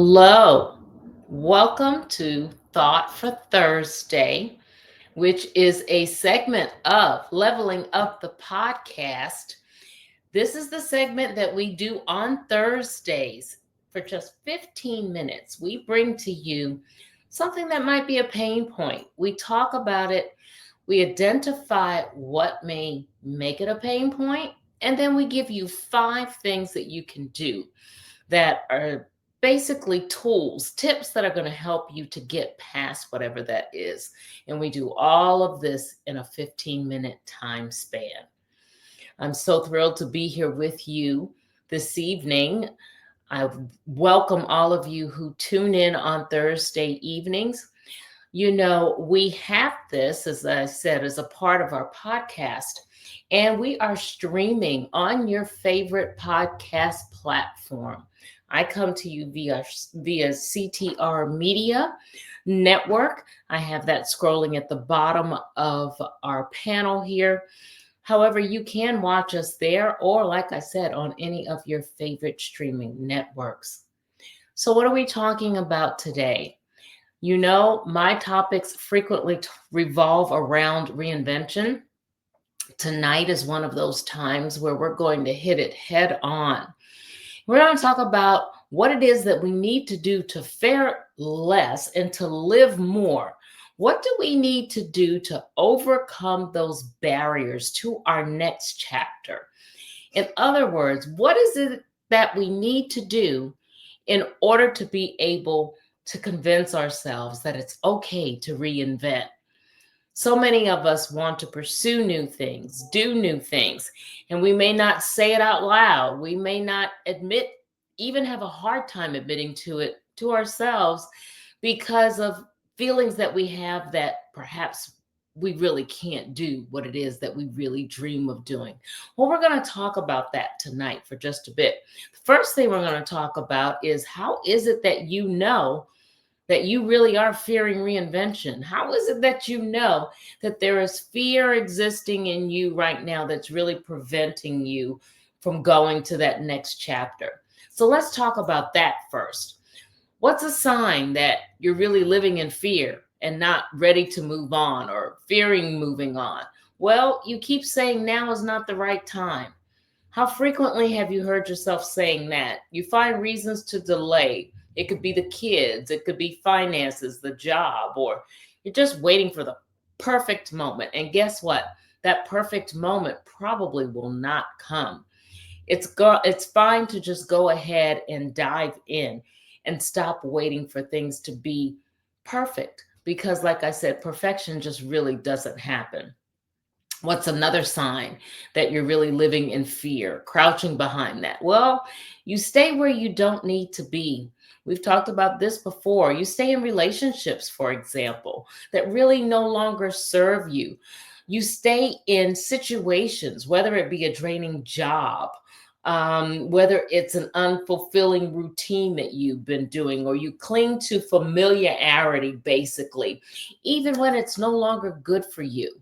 Hello, welcome to Thought for Thursday, which is a segment of Leveling Up the Podcast. This is the segment that we do on Thursdays for just 15 minutes. We bring to you something that might be a pain point. We talk about it, we identify what may make it a pain point, and then we give you 5 things that you can do that are basically tools, tips that are going to help you to get past whatever that is. And we do all of this in a 15-minute time span. I'm so thrilled to be here with you this evening. I welcome all of you who tune in on Thursday evenings. You know, we have this, as I said, as a part of our podcast, and we are streaming on your favorite podcast platform. I come to you via CTR Media Network. I have that scrolling at the bottom of our panel here. However, you can watch us there or, like I said, on any of your favorite streaming networks. So, what are we talking about today? You know, my topics frequently revolve around reinvention. Tonight is one of those times where we're going to hit it head on. We're going to talk about what it is that we need to do to fare less and to live more. What do we need to do to overcome those barriers to our next chapter? In other words, what is it that we need to do in order to be able to convince ourselves that it's okay to reinvent? So many of us want to pursue new things, do new things, and we may not say it out loud. We may not even have a hard time admitting to it to ourselves because of feelings that we have that perhaps we really can't do what it is that we really dream of doing. Well, we're going to talk about that tonight for just a bit. The first thing we're going to talk about is how is it that you know that you really are fearing reinvention? How is it that you know that there is fear existing in you right now that's really preventing you from going to that next chapter? So let's talk about that first. What's a sign that you're really living in fear and not ready to move on or fearing moving on? Well, you keep saying now is not the right time. How frequently have you heard yourself saying that? You find reasons to delay. It could be the kids, it could be finances, the job, or you're just waiting for the perfect moment. And guess what? That perfect moment probably will not come. It's fine to just go ahead and dive in and stop waiting for things to be perfect because like I said, perfection just really doesn't happen. What's another sign that you're really living in fear, crouching behind that? Well, you stay where you don't need to be. We've talked about this before. You stay in relationships, for example, that really no longer serve you. You stay in situations, whether it be a draining job, whether it's an unfulfilling routine that you've been doing, or you cling to familiarity, basically, even when it's no longer good for you.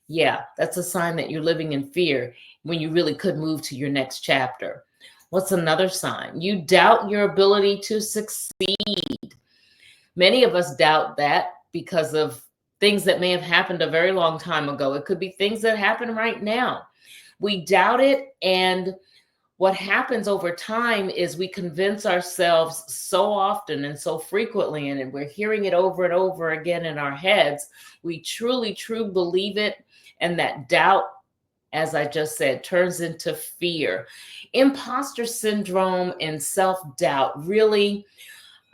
Yeah, that's a sign that you're living in fear when you really could move to your next chapter. What's another sign? You doubt your ability to succeed. Many of us doubt that because of things that may have happened a very long time ago. It could be things that happen right now. We doubt it, and what happens over time is we convince ourselves so often and so frequently, and we're hearing it over and over again in our heads. We truly believe it, and that doubt, as I just said, turns into fear. Imposter syndrome and self-doubt really,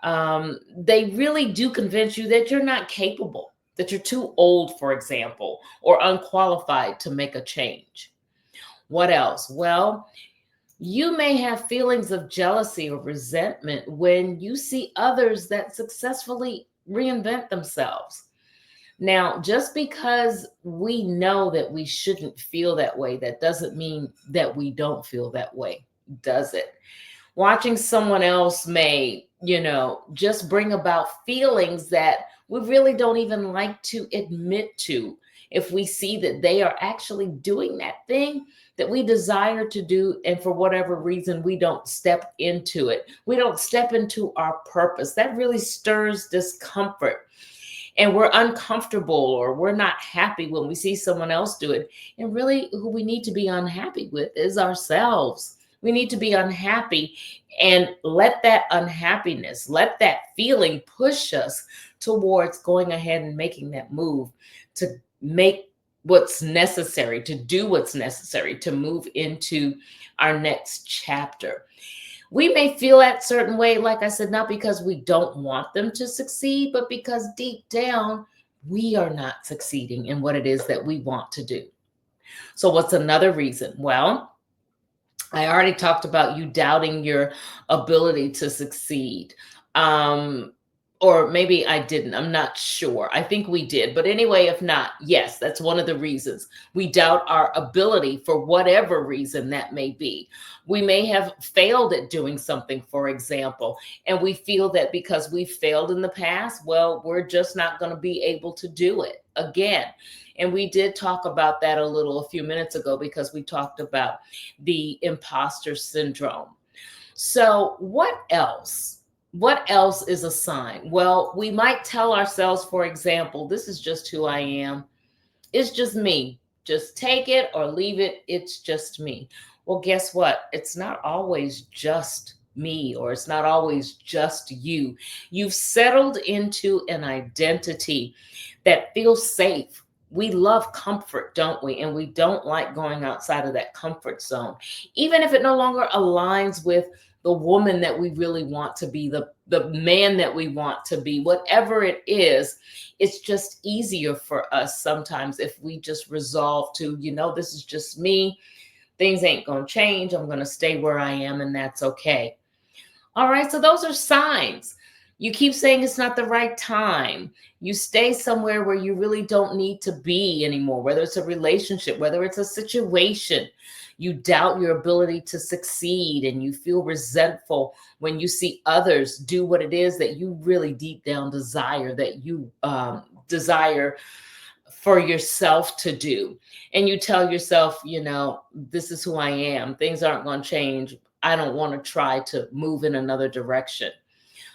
they really do convince you that you're not capable, that you're too old, for example, or unqualified to make a change. What else? Well, you may have feelings of jealousy or resentment when you see others that successfully reinvent themselves. Now, just because we know that we shouldn't feel that way, that doesn't mean that we don't feel that way, does it? Watching someone else may, just bring about feelings that we really don't even like to admit to. If we see that they are actually doing that thing that we desire to do, and for whatever reason, we don't step into it. We don't step into our purpose. That really stirs discomfort. And we're uncomfortable or we're not happy when we see someone else do it. And really, who we need to be unhappy with is ourselves. We need to be unhappy and let that unhappiness, let that feeling push us towards going ahead and making that move to make what's necessary, to do what's necessary to move into our next chapter. We may feel that certain way, like I said, not because we don't want them to succeed, but because deep down, we are not succeeding in what it is that we want to do. So, what's another reason? Well, I already talked about you doubting your ability to succeed. Um, or maybe I didn't. I'm not sure. I think we did. But anyway, if not, yes, that's one of the reasons. We doubt our ability for whatever reason that may be. We may have failed at doing something, for example, and we feel that because we failed in the past, well, we're just not going to be able to do it again. And we did talk about that a few minutes ago because we talked about the imposter syndrome. So, what else? What else is a sign? Well, we might tell ourselves, for example, this is just who I am. It's just me. Just take it or leave it. It's just me. Well, guess what? It's not always just me, or it's not always just you. You've settled into an identity that feels safe. We love comfort, don't we? And we don't like going outside of that comfort zone, even if it no longer aligns with the woman that we really want to be, the man that we want to be, whatever it is. It's just easier for us sometimes if we just resolve to, this is just me. Things ain't going to change. I'm going to stay where I am, and that's okay. All right, so those are signs. You keep saying it's not the right time. You stay somewhere where you really don't need to be anymore, whether it's a relationship, whether it's a situation. You doubt your ability to succeed, and you feel resentful when you see others do what it is that you really deep down desire, that you desire for yourself to do. And you tell yourself, this is who I am. Things aren't going to change. I don't want to try to move in another direction.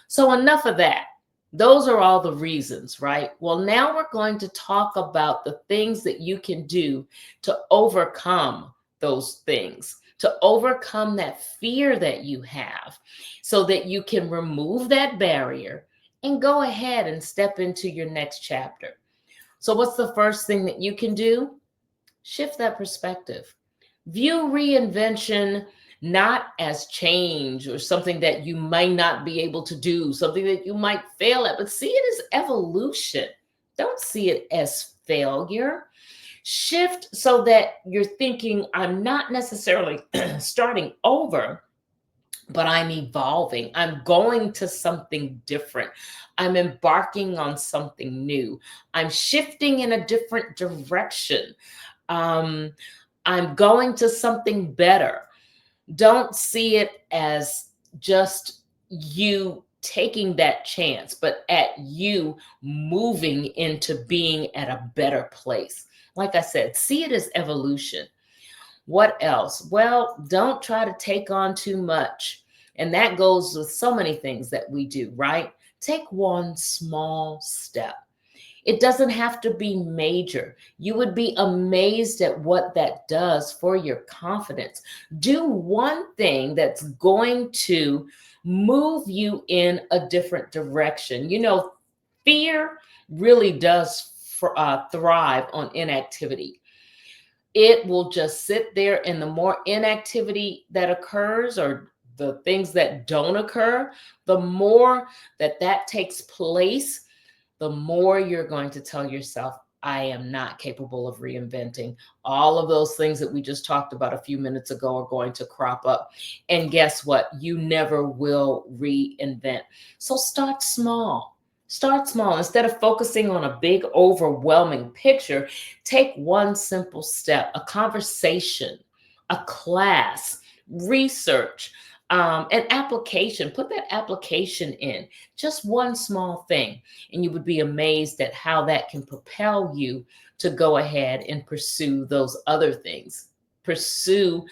So enough of that. Those are all the reasons, right? Well, now we're going to talk about the things that you can do to overcome those things, to overcome that fear that you have, so that you can remove that barrier and go ahead and step into your next chapter. So what's the first thing that you can do? Shift that perspective. View reinvention not as change or something that you might not be able to do, something that you might fail at, but see it as evolution. Don't see it as failure. Shift so that you're thinking, I'm not necessarily starting over, but I'm evolving. I'm going to something different. I'm embarking on something new. I'm shifting in a different direction. I'm going to something better. Don't see it as just you taking that chance, but at you moving into being at a better place. Like I said, see it as evolution. What else? Well, don't try to take on too much. And that goes with so many things that we do, right? Take one small step. It doesn't have to be major. You would be amazed at what that does for your confidence. Do one thing that's going to move you in a different direction. Fear really does thrive on inactivity. It will just sit there, and the more inactivity that occurs, or the things that don't occur, the more that takes place, the more you're going to tell yourself, I am not capable of reinventing. All of those things that we just talked about a few minutes ago are going to crop up. And guess what? You never will reinvent. So start small. Start small. Instead of focusing on a big, overwhelming picture, take one simple step, a conversation, a class, research, an application. Put that application in, just one small thing, and you would be amazed at how that can propel you to go ahead and pursue those other things. Pursue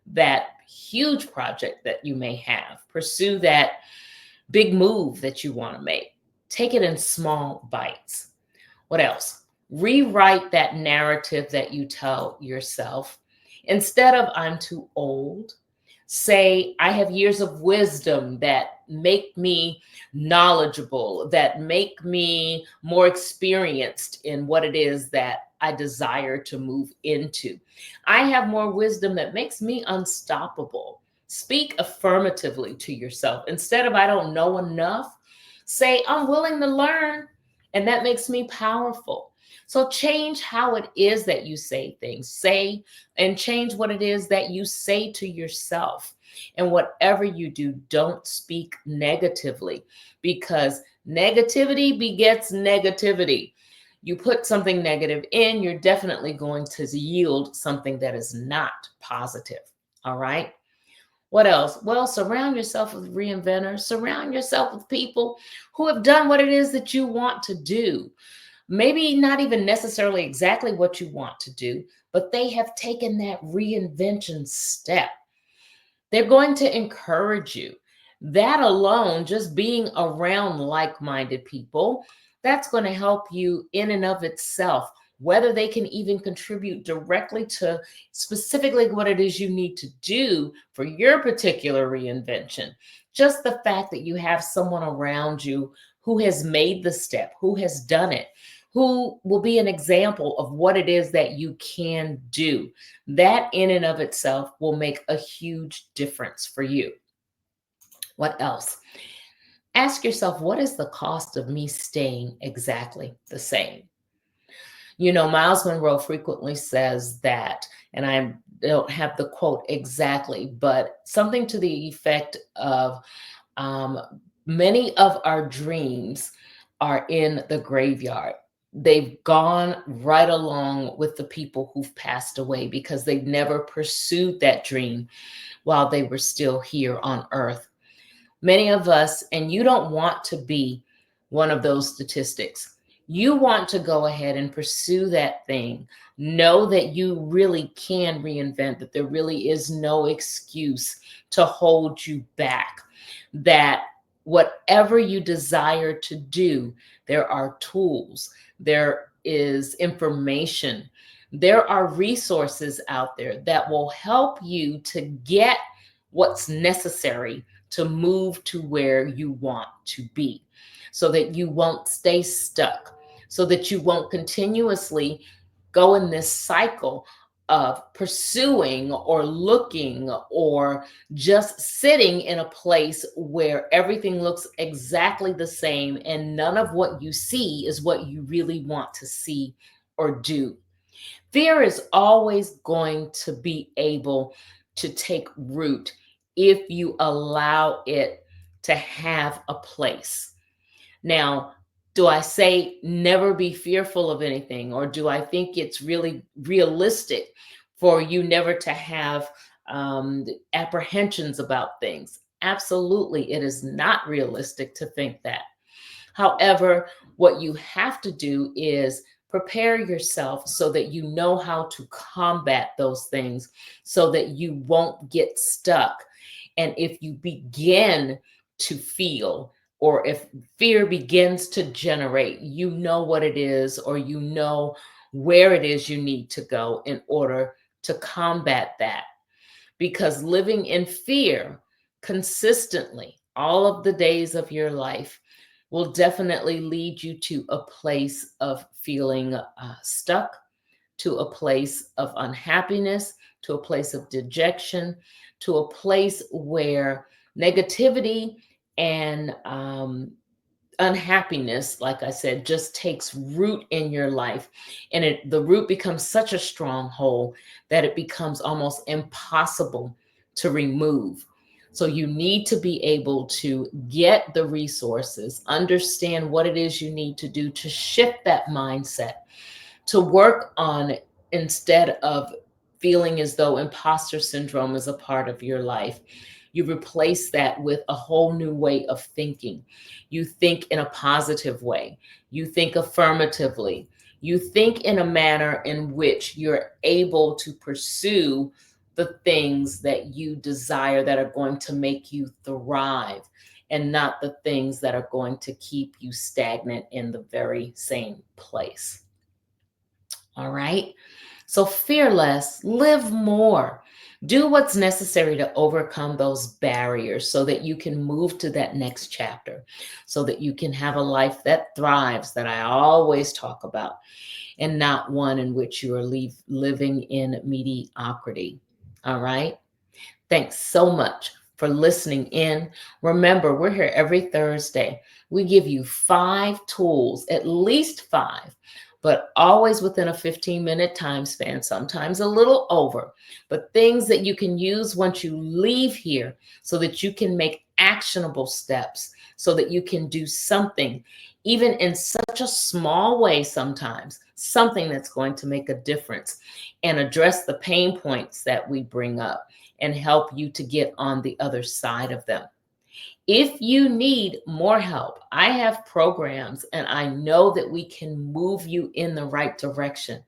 that huge project that you may have. Pursue that big move that you want to make. Take it in small bites. What else? Rewrite that narrative that you tell yourself. Instead of I'm too old, say I have years of wisdom that make me knowledgeable, that make me more experienced in what it is that I desire to move into. I have more wisdom that makes me unstoppable. Speak affirmatively to yourself. Instead of I don't know enough, say I'm willing to learn, and that makes me powerful. So change how it is that you say things. Say and change what it is that you say to yourself. And whatever you do, don't speak negatively, because negativity begets negativity. You put something negative in, you're definitely going to yield something that is not positive. All right. What else? Well, surround yourself with reinventors, surround yourself with people who have done what it is that you want to do. Maybe not even necessarily exactly what you want to do, but they have taken that reinvention step. They're going to encourage you. That alone, just being around like minded people, that's going to help you in and of itself. Whether they can even contribute directly to specifically what it is you need to do for your particular reinvention. Just the fact that you have someone around you who has made the step, who has done it, who will be an example of what it is that you can do. That in and of itself will make a huge difference for you. What else? Ask yourself, what is the cost of me staying exactly the same? You know, Miles Monroe frequently says that, and I don't have the quote exactly, but something to the effect of um, many of our dreams are in the graveyard. They've gone right along with the people who've passed away because they never pursued that dream while they were still here on earth. Many of us, and you don't want to be one of those statistics. You want to go ahead and pursue that thing. Know that you really can reinvent, that there really is no excuse to hold you back. That whatever you desire to do, there are tools, there is information, there are resources out there that will help you to get what's necessary to move to where you want to be, so that you won't stay stuck, so that you won't continuously go in this cycle of pursuing or looking or just sitting in a place where everything looks exactly the same and none of what you see is what you really want to see or do. Fear is always going to be able to take root if you allow it to have a place. Now, do I say never be fearful of anything, or do I think it's really realistic for you never to have apprehensions about things? Absolutely, it is not realistic to think that. However, what you have to do is prepare yourself so that you know how to combat those things so that you won't get stuck. And if you begin to feel, or if fear begins to generate, you know what it is, or you know where it is you need to go in order to combat that. Because living in fear consistently all of the days of your life will definitely lead you to a place of feeling stuck, to a place of unhappiness, to a place of dejection, to a place where negativity and unhappiness, like I said, just takes root in your life. And the root becomes such a stronghold that it becomes almost impossible to remove. So you need to be able to get the resources, understand what it is you need to do to shift that mindset, to work on it instead of feeling as though imposter syndrome is a part of your life. You replace that with a whole new way of thinking. You think in a positive way. You think affirmatively. You think in a manner in which you're able to pursue the things that you desire that are going to make you thrive, and not the things that are going to keep you stagnant in the very same place. All right. So fear less, live more. Do what's necessary to overcome those barriers so that you can move to that next chapter, so that you can have a life that thrives, that I always talk about, and not one in which you are living in mediocrity. All right. Thanks so much for listening in. Remember, we're here every Thursday. We give you 5 tools, at least 5, but always within a 15-minute time span, sometimes a little over, but things that you can use once you leave here so that you can make actionable steps, so that you can do something, even in such a small way sometimes, something that's going to make a difference and address the pain points that we bring up and help you to get on the other side of them. If you need more help, I have programs and I know that we can move you in the right direction.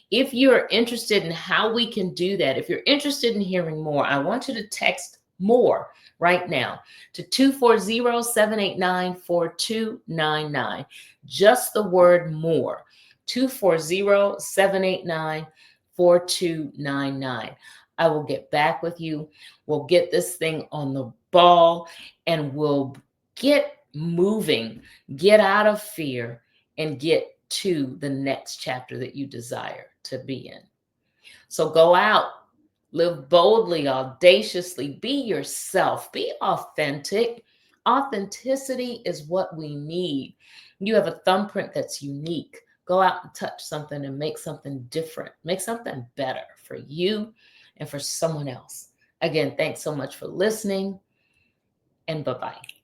If you're interested in how we can do that, if you're interested in hearing more, I want you to text more right now to 240-789-4299. Just the word more. 240-789-4299. I will get back with you. We'll get this thing on the ball and we'll get moving, get out of fear, and get to the next chapter that you desire to be in. So go out, live boldly, audaciously, be yourself, be authentic. Authenticity is what we need. You have a thumbprint that's unique. Go out and touch something and make something different, make something better for you and for someone else. Again, thanks so much for listening, and bye-bye.